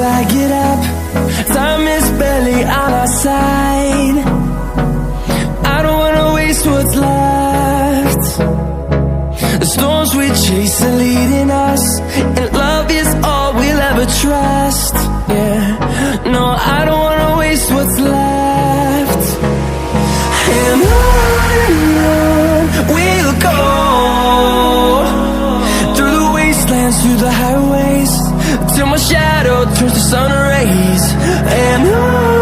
I get up, time is barely on our side. I don't wanna waste what's left. The storms we chase are leading us, and love is all we'll ever trust. Yeah, no, I don't wanna waste what's left. And on we'll go, through the wastelands, through the highways, till my shadow turns to sun rays. And on